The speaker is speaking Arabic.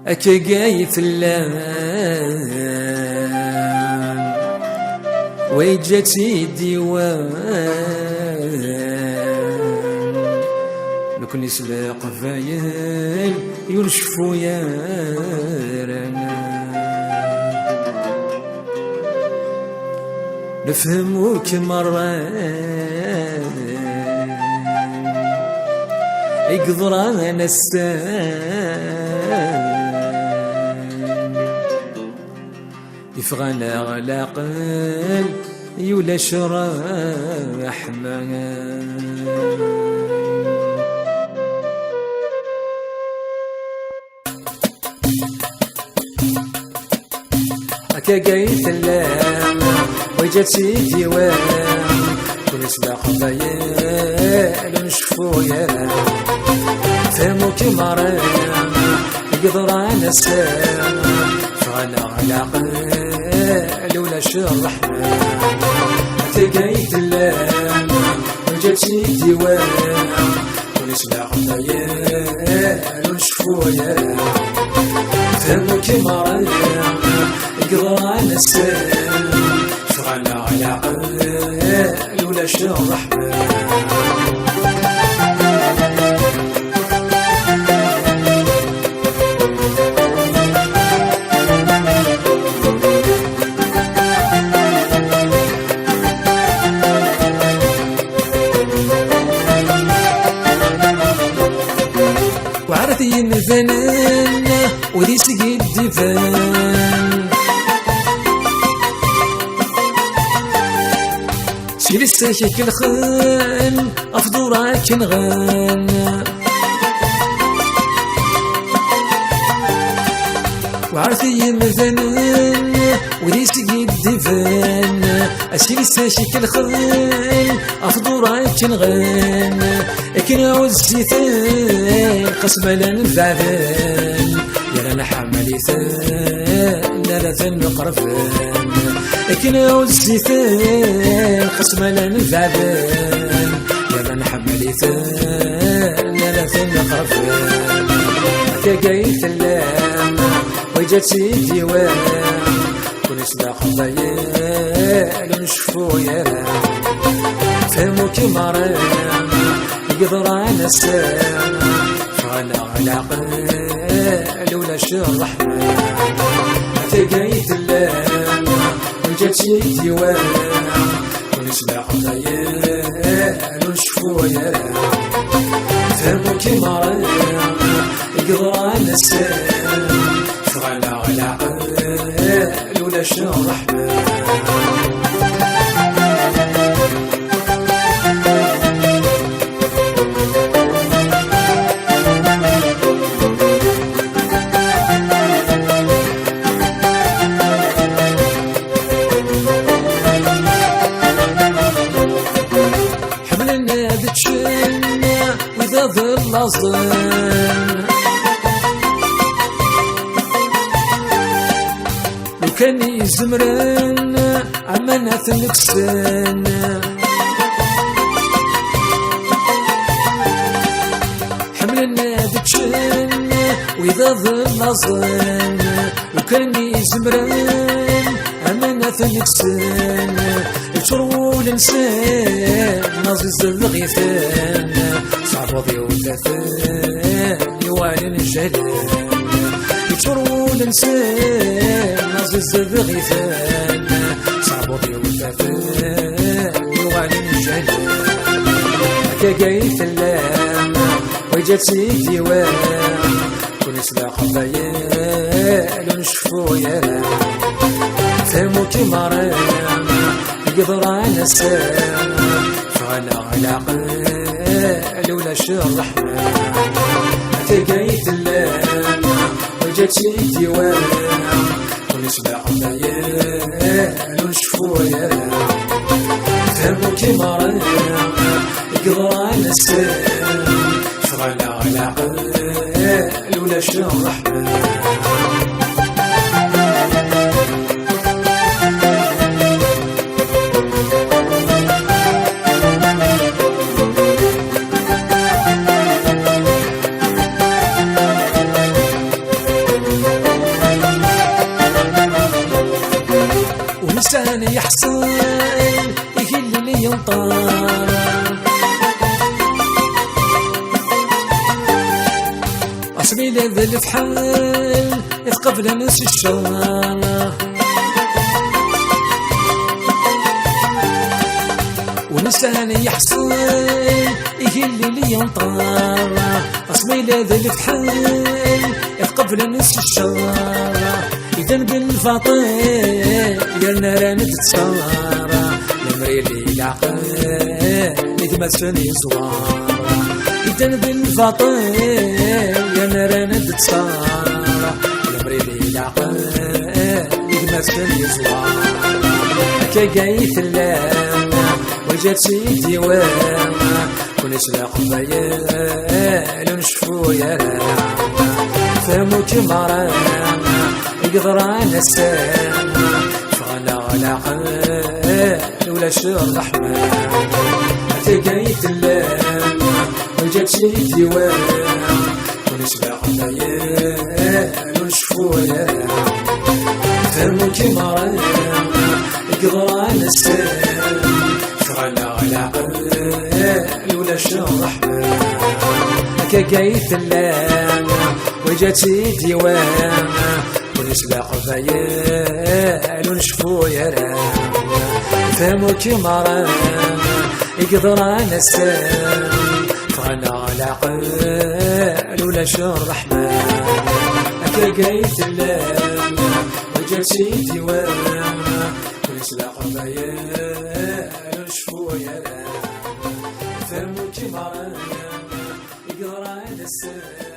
أكا قايف اللام ويجاتي ديوان لو كان يسبق فايل ينشفو يا رانا نفهموك مرة يقدر انا يفغانا على قل يولا شراح هكا قايت اللام وجاتي ديوان كل سباق ضيال نشفو يا فهموك مرام يقدر على السام فغانا على قل ولا شرحنا تلقيت اللام وجاتي ديوان كل سباق ضيال نشفو يا فهموك مرام يقدر على السام فغانا على قل ولا شرحنا وعرفتي الفنان ودي سقي الدفان سيري الساكك الخان أفضوراك نغان وعرفتي الفنان ودي سقي الدفان سيري الساكك الخان أفضوراك نغان لكن عزيتان قسم لنا الذعبان يا لنا حملي ثان لا ثان قرفان لكن عزيتان قسم لنا الذعبان يا لنا حملي ثان لا ثان قرفان هكا قايت اللام وجاتي ديوان كل سباق ضيال نشفو يا فهموك مرام يقدر على السام فغانا على قل ولا شرحنا تلقيت اللام وجاتي ديوان ونسبق ضيال ونشفو يا فهموك مرام يقدر على السام فغانا على قل ولا شرحنا وإذا ظل أصلا لو كان يزمرن عمنا ثنكسن حملنا بتشن وإذا ظل أصلا لو كان يزمرن عمنا ثنكسن يشربوا الإنسان نازل الغيثان صعبضي وثاثان يوالي الجلال يشربوا الإنسان نازل الغيثان صعبضي وثاثان يوالي الجلال هكا قايت اللام وجاتي ديوان كل سباق ضيال نشفو يا فهموك مرام يقدر على السام فغانا على قل ولا شرحنا تلقيت اللام وجاتي ديوان كل سباق ضيال ونشفو يا فهموك مرام يقدر على السام فغانا على قل ولا شرحنا عصبي ذا الفحال يتقبل ناس الشر ونساني يحصل يهلي لي ينطر عصبي ذا الفحال يتقبل ناس الشر إذا بالفاطر يا النار تتصار لمري لي العقل يتمسني زوار إذا بالفاطر يا النار تتصار لمري لي العقل يتمسني زوار هكا قايت اللام وجات سيدي وانا كونش القبايل ونشفو يا رانا فهمو كيما رانا يقدرانا السانا فغنا على عقل ولا شر الرحمن تلقيت اللام وجات سيدي وانا كونش القبايل ونشفو يا رانا فهمو كيما رانا يقدرانا السانا فغنا على عقل ولا شر الرحمن هكا قايت اللام وجات سيدي وانا ونسبع قبايل ونشفو يا رانا فهمو كيما رانا يقدرانا السام فغنا على عقل ولا شر الرحمن هكا قايت اللام وجات سيدي وانا ونسبع قبايل ونشفو يا رانا فهمو كيما رانا يقدرانا السام